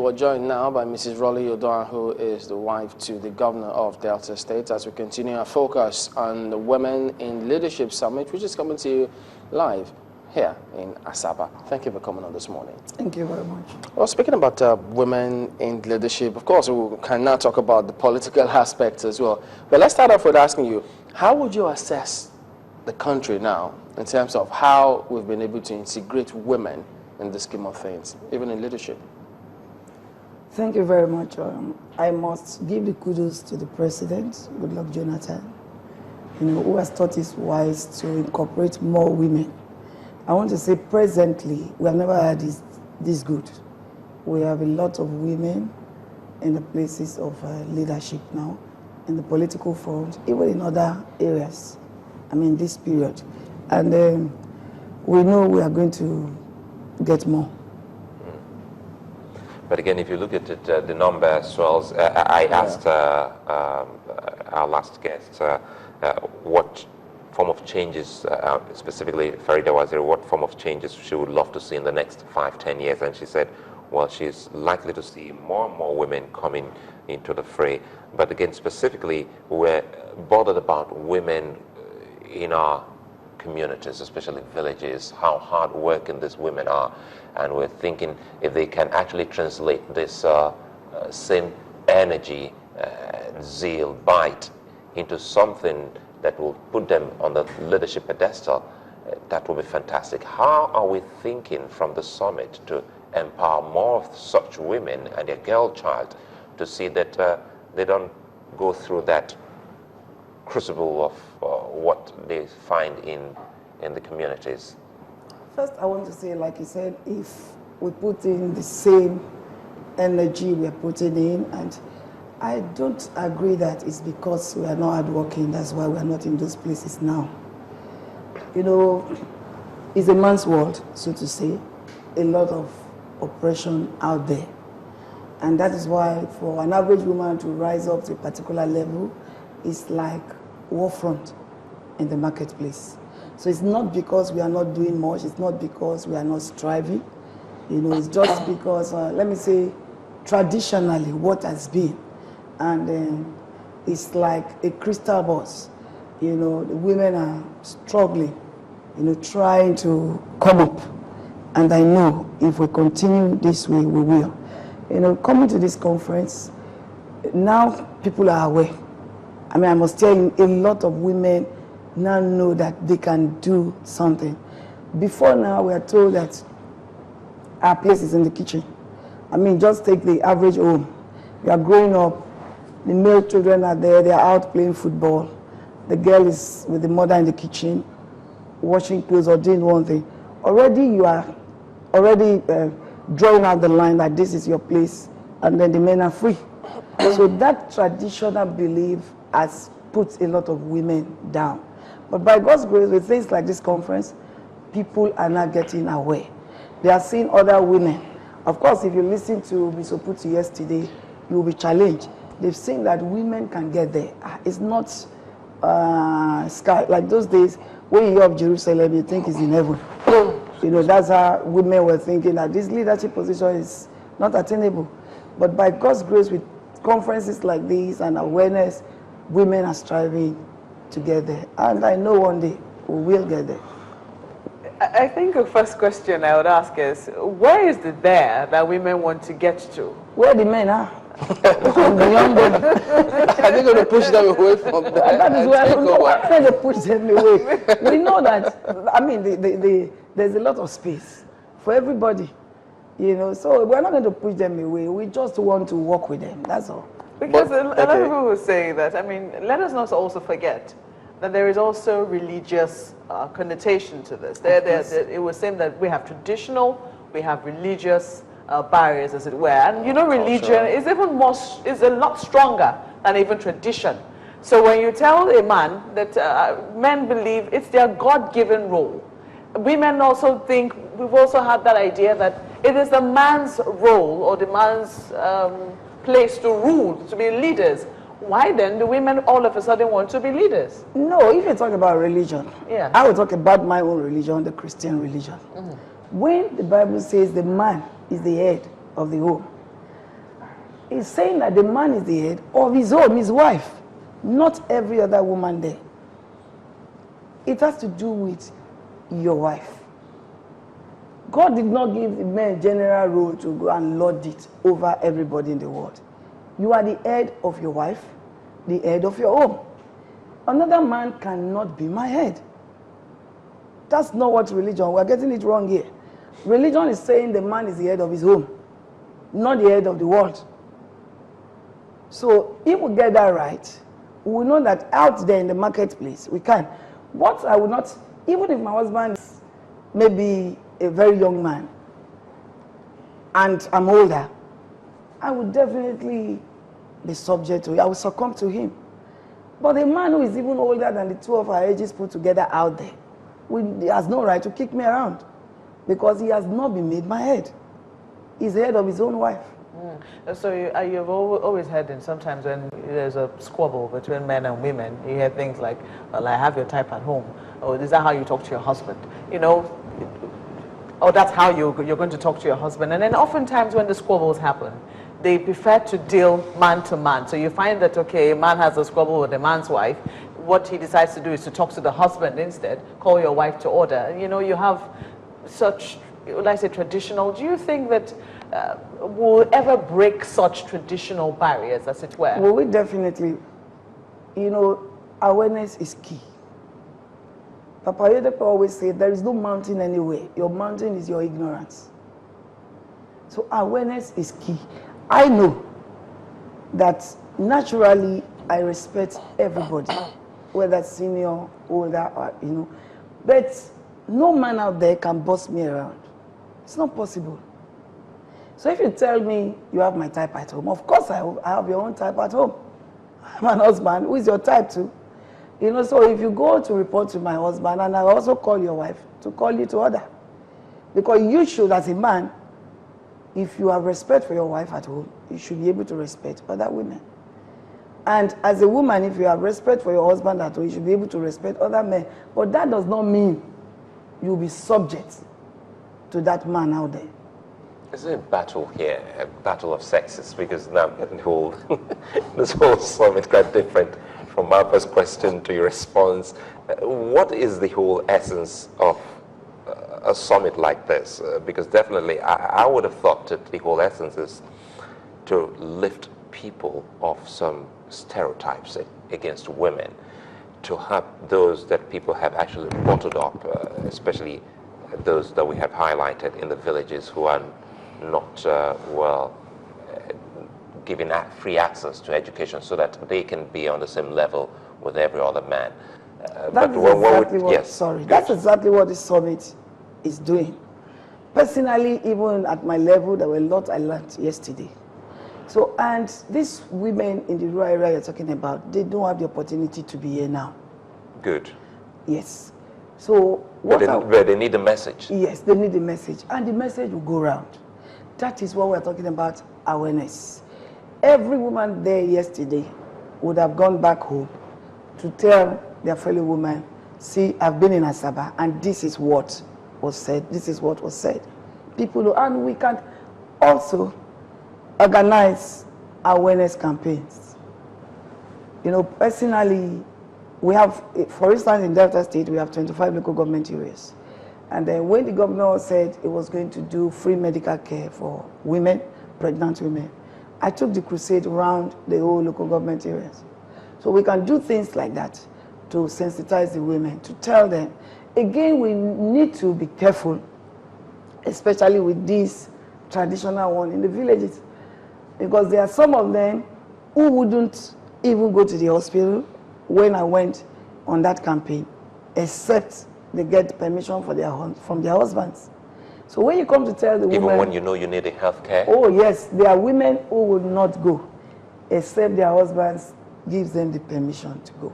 we're joined now by Mrs. Roli Uduaghan, who is the wife to the governor of Delta State, as we continue our focus on the Women in Leadership Summit, which is coming to you live here in Asaba. Thank you for coming on this morning. Thank you very much. Well, speaking about women in leadership, of course, we can now talk about the political aspects as well. But let's start off with asking you, how would you assess the country now in terms of how we've been able to integrate women in the scheme of things, even in leadership? Thank you very much. I must give the kudos to the President, Goodluck Jonathan, who has thought it wise to incorporate more women. I want to say presently, we have never had this good. We have a lot of women in the places of leadership now, in the political front, even in other areas, this period. And we know we are going to get more. But again, if you look at it, the number swells. I asked our last guest what form of changes, specifically Farida Waziri, what form of changes she would love to see in the next 5-10 years. And she said, well, she's likely to see more and more women coming into the fray. But again, specifically, we're bothered about women in our communities, especially villages, how hard-working these women are. And we're thinking if they can actually translate this same energy, zeal, bite into something that will put them on the leadership pedestal, that will be fantastic. How are we thinking from the summit to empower more of such women and their girl child to see that they don't go through that crucible of what they find in the communities? First, I want to say, like you said, if we put in the same energy we are putting in, and I don't agree that it's because we are not hardworking, that's why we are not in those places now. It's a man's world, so to say, a lot of oppression out there. And that is why for an average woman to rise up to a particular level, it's like war front in the marketplace. So it's not because we are not doing much, it's not because we are not striving, it's just because, let me say, traditionally what has been. And it's like a crystal ball. The women are struggling, trying to come up. And I know if we continue this way, we will. Coming to this conference, now people are aware. I must tell you, a lot of women now know that they can do something. Before now, we are told that our place is in the kitchen. Just take the average home. You are growing up, the male children are there, they are out playing football. The girl is with the mother in the kitchen, washing clothes or doing one thing. Already you are drawing out the line that this is your place, and then the men are free. So that traditional belief has put a lot of women down. But by God's grace, with things like this conference, people are now getting aware. They are seeing other women. Of course, if you listen to Bisoputu yesterday, you will be challenged. They've seen that women can get there. It's not sky like those days when you hear of Jerusalem, you think it's in heaven. That's how women were thinking that this leadership position is not attainable. But by God's grace, with conferences like this and awareness, women are striving to get there. And I know one day we will get there. I think the first question I would ask is, where is the there that women want to get to? Where the men are. Beyond them. Are they going to push them away from there? That is why I'm trying to push them away. We know that, there's a lot of space for everybody, so we're not going to push them away. We just want to work with them, that's all. Because a lot of people will say that, let us not also forget that there is also religious connotation to this. It was saying that we have traditional, we have religious barriers, as it were. And religion is even more, is a lot stronger than even tradition. So when you tell a man that men believe it's their God-given role, women also think, we've also had that idea that it is the man's role or the man's place to rule, to be leaders. Why then do women all of a sudden want to be leaders? No, if you talk about religion, I will talk about my own religion, the Christian religion. When the Bible says the man is the head of the home, It's saying that the man is the head of his home, his wife, not every other woman there. It has to do with your wife. God did not give the men general role to go and lord it over everybody in the world. You are the head of your wife, the head of your home. Another man cannot be my head. That's not what religion, we're getting it wrong here. Religion is saying the man is the head of his home, not the head of the world. So if we get that right, we know that out there in the marketplace, we can. What I would not, even if my husband is maybe a very young man, and I'm older, I would definitely be subject to it. I will succumb to him. But a man who is even older than the two of our ages put together out there, he has no right to kick me around because he has not been made my head. He's the head of his own wife. So you've always heard, and sometimes when there's a squabble between men and women, you hear things like, well, I have your type at home, or is that how you talk to your husband? You know, or that's how you're going to talk to your husband. And then oftentimes when the squabbles happen, they prefer to deal man to man. So you find that, okay, a man has a squabble with a man's wife. What he decides to do is to talk to the husband instead, call your wife to order. And, you know, you have such, like I say, traditional. Do you think that will ever break such traditional barriers, as it were? Well, we definitely, you know, awareness is key. Papa Yodepo always said, there is no mountain anywhere. Your mountain is your ignorance. So awareness is key. I know that naturally I respect everybody, whether senior, older, or, you know, but no man out there can boss me around. It's not possible. So if you tell me you have my type at home, of course I have your own type at home. I'm an husband. Who is your type too? You know, so if you go to report to my husband, and I also call your wife to call you to order. Because you should, as a man, if you have respect for your wife at home, you should be able to respect other women. And as a woman, if you have respect for your husband at home, you should be able to respect other men. But that does not mean you'll be subject to that man out there. Is there a battle here, a battle of sexes? Because now I'm getting whole, this whole summit quite different from my first question to your response. What is the whole essence of a summit like this? Because definitely I would have thought that the whole essence is to lift people off some stereotypes against women, to have those that people have actually bottled up, especially those that we have highlighted in the villages who are not given free access to education so that they can be on the same level with every other man. That's exactly what this summit is doing. Personally, even at my level, there were a lot I learned yesterday. So, and these women in the rural area you're talking about, they don't have the opportunity to be here now. Good. Yes. So, but they need a message. Yes, they need a message, and the message will go around. That is what we're talking about, awareness. Every woman there yesterday would have gone back home to tell their fellow women, see, I've been in Asaba, and this is what was said, this is what was said. People know, and we can also organize awareness campaigns. You know, personally, we have, for instance, in Delta State, we have 25 local government areas. And then when the governor said he was going to do free medical care for women, pregnant women, I took the crusade around the whole local government areas. So we can do things like that to sensitize the women, to tell them. Again, we need to be careful, especially with this traditional one in the villages, because there are some of them who wouldn't even go to the hospital when I went on that campaign, except they get permission from their husbands. So when you come to tell the women... Even when you know you need a health care? Oh yes, there are women who will not go, except their husbands gives them the permission to go.